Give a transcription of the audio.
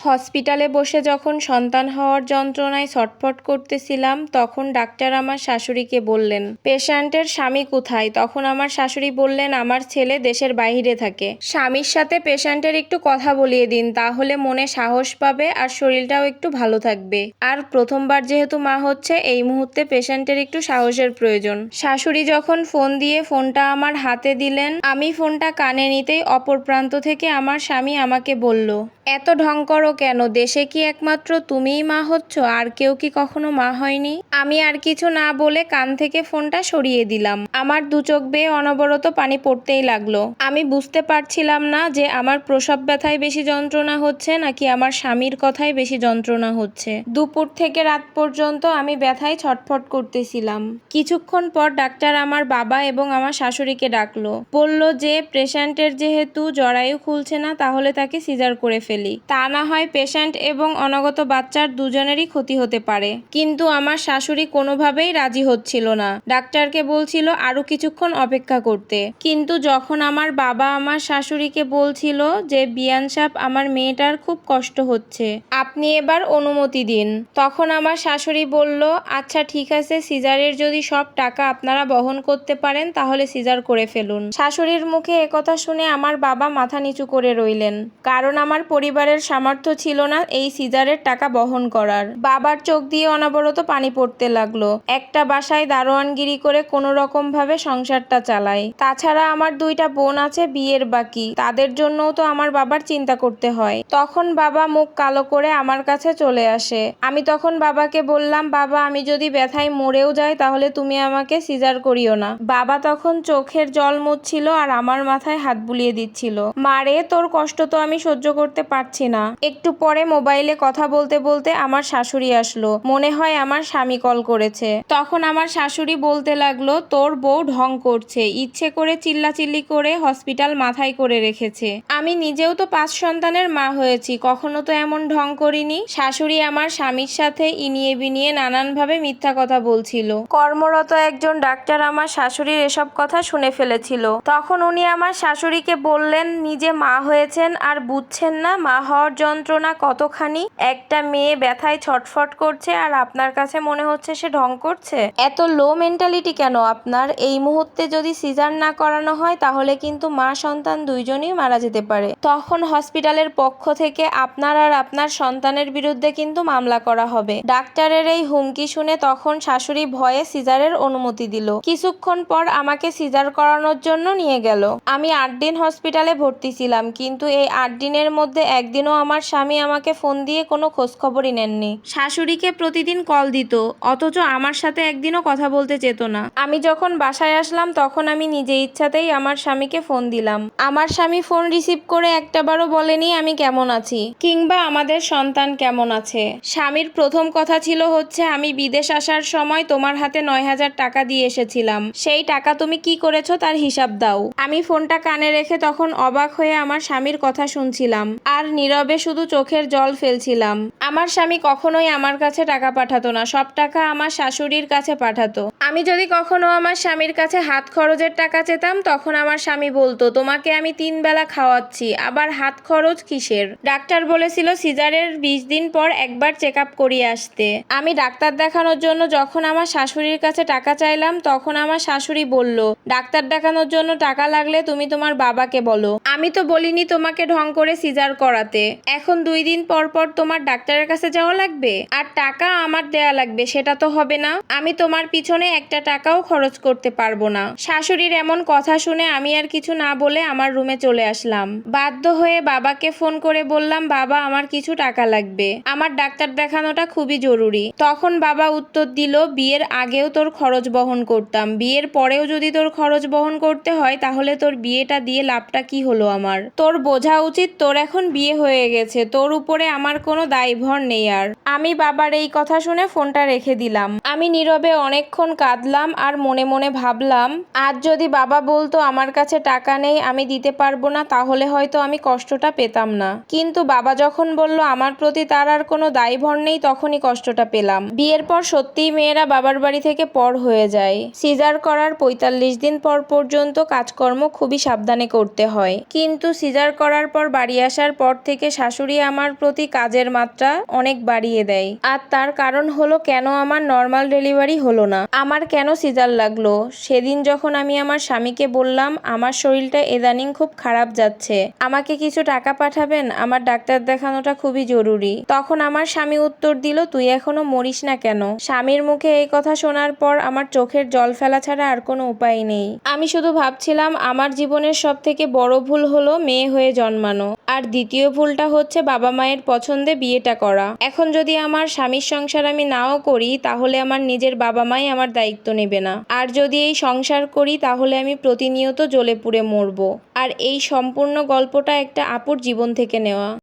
হসপিটালে বসে যখন সন্তান হওয়ার যন্ত্রণায় ছটফট করতেছিলাম, তখন ডাক্তার আমার শাশুড়িকে বললেন, পেশেন্টের স্বামী কোথায়? তখন আমার শাশুড়ি বললেন, আমার ছেলে দেশের বাইরে থাকে। স্বামীর সাথে পেশেন্টের একটু কথা বলিয়ে দিন, তাহলে মনে সাহস পাবে আর শরীরটাও একটু ভালো থাকবে। আর প্রথমবার যেহেতু মা হচ্ছে, এই মুহূর্তে পেশেন্টের একটু সাহসের প্রয়োজন। শাশুড়ি যখন ফোন দিয়ে ফোনটা আমার হাতে দিলেন, আমি ফোনটা কানে নিতেই অপর প্রান্ত থেকে আমার স্বামী আমাকে বলল, এত ঢং করো কেন? দেশে কি একমাত্র তুমিই মা হচ্ছ? আর কেউ কি কখনো মা হয়নি? আমি আর কিছু না বলে কান থেকে ফোনটা সরিয়ে দিলাম। আমার দু চোখ বেয়ে অনবরত পানি পড়তেই লাগলো। আমি বুঝতে পারছিলাম না যে আমার প্রসব ব্যথায় বেশি যন্ত্রণা হচ্ছে নাকি আমার স্বামীর কথায় বেশি যন্ত্রণা হচ্ছে। দুপুর থেকে রাত পর্যন্ত আমি ব্যথায় ছটফট করতেছিলাম। কিছুক্ষণ পর ডাক্তার আমার বাবা এবং আমার শাশুড়িকে ডাকলো। বলল যে পেশেন্টের যেহেতু জরায়ু খুলছে না, তাহলে তাকে সিজার করে ফেলি। তা না হয় পেশেন্ট এবং অনাগত বাচ্চার দুজনেরই ক্ষতি হতে পারে। কিন্তু আমার শাশুড়ি কোনোভাবেই রাজি হচ্ছিল না। ডাক্তারকে বলছিল আরো কিছুক্ষণ অপেক্ষা করতে। কিন্তু যখন আমার বাবা আমার শাশুড়িকে বলছিল যে বিয়ান সাহেব, আমার মেয়েটার খুব কষ্ট হচ্ছে, আপনি এবার অনুমতি দিন, তখন আমার শাশুড়ি বলল, আচ্ছা ঠিক আছে, সিজারের যদি সব টাকা আপনারা বহন করতে পারেন তাহলে সিজার করে ফেলুন। শাশুড়ির মুখে একথা শুনে আমার বাবা মাথা নিচু করে রইলেন, কারণ আমার পরিবারের সামর্থ্য ছিল না এই সিজারের টাকা বহন করার। বাবার চোখ দিয়ে অনবরত পানি পড়তে লাগলো। একটা বাসায় দারোয়ানগিরি করে কোনো রকম ভাবে সংসারটা চালায়। তাছাড়া আমার দুইটা বোন আছে বিয়ের বাকি, তাদের জন্যও তো আমার বাবার চিন্তা করতে হয়। তখন বাবা মুখ কালো করে আমার কাছে চলে আসে। আমি তখন বাবাকে বললাম, বাবা আমি যদি ব্যথায় মরেও যাই তাহলে তুমি আমাকে সিজার করিও না। বাবা তখন চোখের জল মুছছিল আর আমার মাথায় হাত বুলিয়ে দিচ্ছিল। মারে, তোর কষ্ট তো আমি সহ্য করতে পারছি না। একটু পরে মোবাইলে কথা বলতে বলতে আমার শাশুড়ি আসলো। মনে হয় আমার স্বামী কল করেছে। তখন আমার শাশুড়ি বলতে লাগলো, তোর বউ ঢং করছে, ইচ্ছে করে চিল্লাচিল্লি করে হসপিটাল মাথায় করে রেখেছে। আমি নিজেও তো 5 সন্তানের মা হয়েছি, কখনো তো এমন ঢং করিনি। শাশুড়ি আমার স্বামীর সাথে ইনিয়ে বিনিয়ে নানানভাবে মিথ্যা কথা বলছিল। কর্মরত একজন ডাক্তার আমার শাশুড়ির এসব কথা শুনে ফেলেছিল। তখন উনি আমার শাশুড়িকে বললেন, নিজে মা হয়েছেন আর বুঝছেন না মা হওয়ার যন্ত্রণা কতখানি? একটা মেয়ে ব্যথায় ছটফট করছে আর আপনার কাছে মনে হচ্ছে সে ঢং করছে? এত লো মেন্টালিটি কেন আপনার? এই মুহূর্তে যদি সিজার না করানো হয় তাহলে কিন্তু মা সন্তান দুইজনই মারা যেতে পারে। তখন হসপিটালের পক্ষ থেকে আপনার আর আপনার সন্তানের বিরুদ্ধে কিন্তু মামলা করা হবে। ডাক্তারের এই হুমকি শুনে তখন শাশুড়ি ভয়ে সিজারের অনুমতি দিল। কিছুক্ষণ পর আমাকে সিজার করানোর জন্য নিয়ে গেল। আমি 8 দিন হসপিটালে ভর্তি ছিলাম, কিন্তু এই 8 দিনের মধ্যে একদিনও আমার স্বামী আমাকে ফোন দিয়ে কোনো খোঁজ খবরই নেননি। শাশুড়িকে প্রতিদিন কল দিত, অথচ আমার সাথে একদিনও কথা বলতে চেত না। আমি যখন বাসায় আসলাম তখন আমি নিজে ইচ্ছাতেই আমার স্বামীকে ফোন দিলাম। আমার স্বামী ফোন রিসিভ করে একটাবারও বলেনি আমি কেমন আছি কিংবা আমাদের সন্তান কেমন আছে। স্বামীর প্রথম কথা ছিল হচ্ছে, আমি বিদেশ আসার সময় তোমার হাতে 9,000 টাকা দিয়ে এসেছিলাম, সেই টাকা তুমি কি করেছো তার হিসাব দাও। আমি ফোনটা কানে রেখে তখন অবাক হয়ে আমার স্বামীর কথা শুনছিলাম আর নীরবে শুধু চোখের জল ফেলছিলাম। আমার স্বামী কখনোই আমার কাছে টাকা পাঠাতো না, সব টাকা আমার শাশুড়ির কাছে পাঠাতো। আমি যদি কখনো আমার স্বামীর কাছে হাত খরচের টাকা চেতাম তখন আমার স্বামী বলতো, তোমাকে আমি 3 বেলা খাওয়াচ্ছি, আবার হাত খরচ কিসের? ডাক্তার বলেছিল সিজারের 20 দিন পর একবার চেক আপ করিয়ে আসতে। আমি ডাক্তার দেখানোর জন্য যখন আমার শাশুড়ির কাছে টাকা চাইলাম তখন আমার শাশুড়ি বলল, ডাক্তার দেখানোর জন্য টাকা লাগলে তুমি তোমার বাবাকে বলো, আমি তো বলিনি তোমাকে ঢং করে সিজার করাতে। এখন 2 দিন পর পর তোমার ডাক্তারের কাছে যাওয়া লাগবে আর টাকা আমার দেয়া লাগবে, সেটা তো হবে না। আমি তোমার পিছনে একটা টাকাও খরচ করতে পারবো না। শাশুড়ির এমন কথা শুনে আমি আর কিছু না বলে আমার রুমে চলে আসলাম। বাধ্য হয়ে বাবাকে ফোন করে বললাম, বাবা আমার কিছু টাকা লাগবে, আমার ডাক্তার দেখানোটা খুবই জরুরি। তখন বাবা উত্তর দিল, বিয়ের আগেও তোর খরচ বহন করতাম, বিয়ের পরেও যদি তোর খরচ বহন করতে হয় তাহলে তোর বিয়েটা দিয়ে লাভটা কি হলো আমার? তোর বোঝা উচিত তোর এখন বিয়ে হয়ে গেছে, তোর উপরে আমার কোনো দায়ভার নেই আর। আমি বাবার এই কথা শুনে ফোনটা রেখে দিলাম। আমি নীরবে অনেকক্ষণ কাঁদলাম আর মনে মনে ভাবলাম, আজ যদি বাবা বলতো আমার কাছে টাকা নেই, আমি দিতে পারবো না, তাহলে হয়তো আমি কষ্টটা পেতাম না। কিন্তু বাবা যখন বলল আমার প্রতি তার আর কোনো দায়ভার নেই, তখনই কষ্টটা পেলাম। বিয়ের পর সত্যিই মেয়েরা বাবার বাড়ি থেকে পর হয়ে যায়। সিজার করার 45 দিন পর পর্যন্ত কাজকর্ম খুবই সাবধানে করতে হয়, কিন্তু সিজার করার পর বাড়ি আসার পর পর থেকে শাশুড়ি আমার প্রতি কাজের মাত্রা অনেক বাড়িয়ে দেয়। আর তার কারণ হলো কেন আমার নর্মাল ডেলিভারি হলো না, আমার কেন সিজার লাগলো। সেদিন যখন আমি আমার স্বামীকে বললাম আমার শরীরটা ইদানিং খুব খারাপ যাচ্ছে, আমাকে কিছু টাকা পাঠাবেন, আমার ডাক্তার দেখানোটা খুবই জরুরি, তখন আমার স্বামী উত্তর দিল, তুই এখনো মরিস না কেন। স্বামীর মুখে এই কথা শোনার পর আমার চোখের জল ফেলা ছাড়া আর কোনো উপায় নেই। আমি শুধু ভাবছিলাম আমার জীবনের সব থেকে বড় ভুল হলো মেয়ে হয়ে জন্মানো, আর দ্বিতীয় ভুলটা হচ্ছে বাবা মায়ের পছন্দে বিয়েটা করা। এখন যদি আমার স্বামীর সংসার আমি নাও করি তাহলে আমার নিজের বাবা মাই আমার দায়িত্ব নেবে না, আর যদি এই সংসার করি তাহলে আমি প্রতিনিয়ত জ্বলে পুড়ে মরবো। আর এই সম্পূর্ণ গল্পটা একটা আপুর জীবন থেকে নেওয়া।